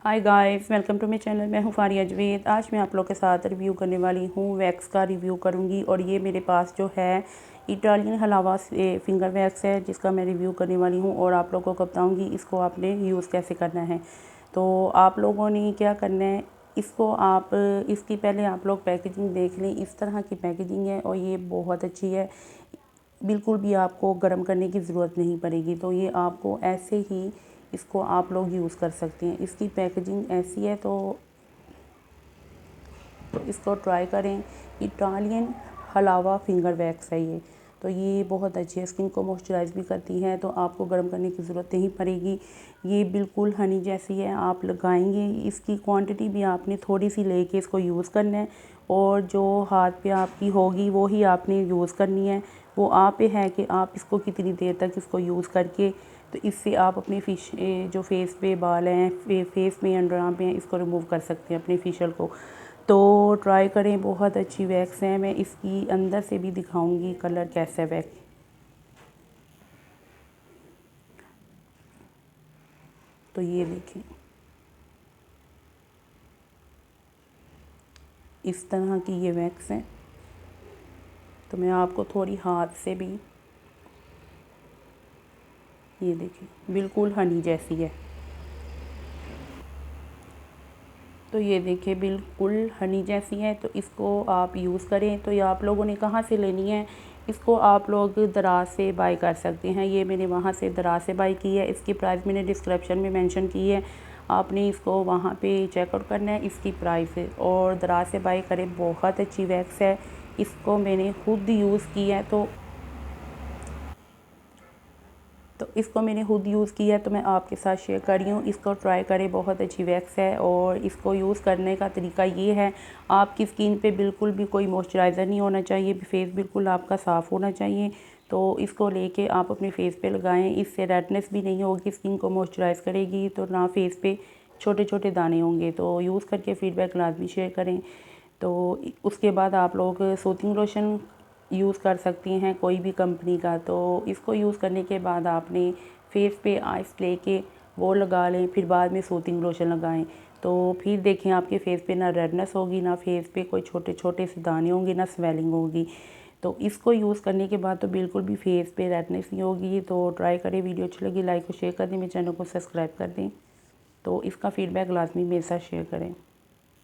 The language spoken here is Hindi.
Hi guys, welcome to my channel. मैं हूँ फारिया जवेद। आज मैं आप लोग के साथ रिव्यू करने वाली हूँ वैक्स का रिव्यू करूँगी। और ये मेरे पास जो है इटालियन हलावा फिंगर वैक्स है जिसका मैं रिव्यू करने वाली हूँ और आप लोगों को बताऊँगी इसको आपने यूज़ कैसे करना है। तो आप लोगों ने क्या करना है, इसको आप इसकी पहले आप लोग पैकेजिंग देख लें। इस तरह की पैकेजिंग है और ये बहुत अच्छी है, बिल्कुल भी आपको गर्म करने की ज़रूरत नहीं पड़ेगी। तो ये आपको ऐसे ही इसको आप लोग यूज़ कर सकते हैं। इसकी पैकेजिंग ऐसी है तो इसको ट्राई करें। इटालियन हलावा फिंगर वैक्स है ये। तो ये बहुत अच्छी है, स्किन को मॉइस्चराइज भी करती है, तो आपको गर्म करने की ज़रूरत नहीं पड़ेगी। ये बिल्कुल हनी जैसी है, आप लगाएंगे। इसकी क्वांटिटी भी आपने थोड़ी सी लेके इसको यूज़ करना है और जो हाथ पे आपकी होगी वो ही आपने यूज़ करनी है। वो आप पे है कि आप इसको कितनी देर तक इसको यूज़ करके, तो इससे आप अपने जो फेस पे बाल हैं, फेस में अंडर आर्म पे हैं, इसको रिमूव कर सकते हैं अपने फेशियल को। तो ट्राई करें, बहुत अच्छी वैक्स है। मैं इसकी अंदर से भी दिखाऊंगी कलर कैसा है वैक्स। तो ये देखें, इस तरह की ये वैक्स है। तो मैं आपको थोड़ी हाथ से भी, ये देखें बिल्कुल हनी जैसी है। तो ये देखिए बिल्कुल हनी जैसी है। तो इसको आप यूज़ करें। तो ये आप लोगों ने कहाँ से लेनी है, इसको आप लोग दराज से बाय कर सकते हैं। ये मैंने वहाँ से दराज से बाय की है। इसकी प्राइस मैंने डिस्क्रिप्शन में मेंशन की है, आपने इसको वहाँ पे चेकआउट करना है इसकी प्राइस है। और दराज से बाय करें, बहुत अच्छी वैक्स है। इसको मैंने खुद यूज़ की है, तो इसको मैंने खुद यूज़ किया है, तो मैं आपके साथ शेयर कर रही हूँ। इसको ट्राई करें, बहुत अच्छी वैक्स है। और इसको यूज़ करने का तरीका ये है, आपकी स्किन पे बिल्कुल भी कोई मॉइस्चराइज़र नहीं होना चाहिए, फेस बिल्कुल आपका साफ़ होना चाहिए। तो इसको लेके आप अपने फेस पे लगाएं। इससे रेडनेस भी नहीं होगी, स्किन को मॉइस्चराइज़ करेगी, तो ना फेस पे छोटे छोटे दाने होंगे। तो यूज़ करके फ़ीडबैक लाजमी शेयर करें। तो उसके बाद आप लोग सूथिंग लोशन यूज़ कर सकती हैं कोई भी कंपनी का। तो इसको यूज़ करने के बाद आपने फेस पे आइस लेके वो लगा लें, फिर बाद में सूथिंग लोशन लगाएं। तो फिर देखें आपके फेस पे ना रेडनेस होगी, ना फेस पे कोई छोटे छोटे से दाने होंगे, ना स्वेलिंग होगी। तो इसको यूज़ करने के बाद तो बिल्कुल भी फेस पे रेडनेस नहीं होगी। तो ट्राई करें। वीडियो अच्छी लगी लाइक और शेयर कर दें, मेरे चैनल को सब्सक्राइब कर दें। तो इसका फ़ीडबैक लाजमी मेरे साथ शेयर करें।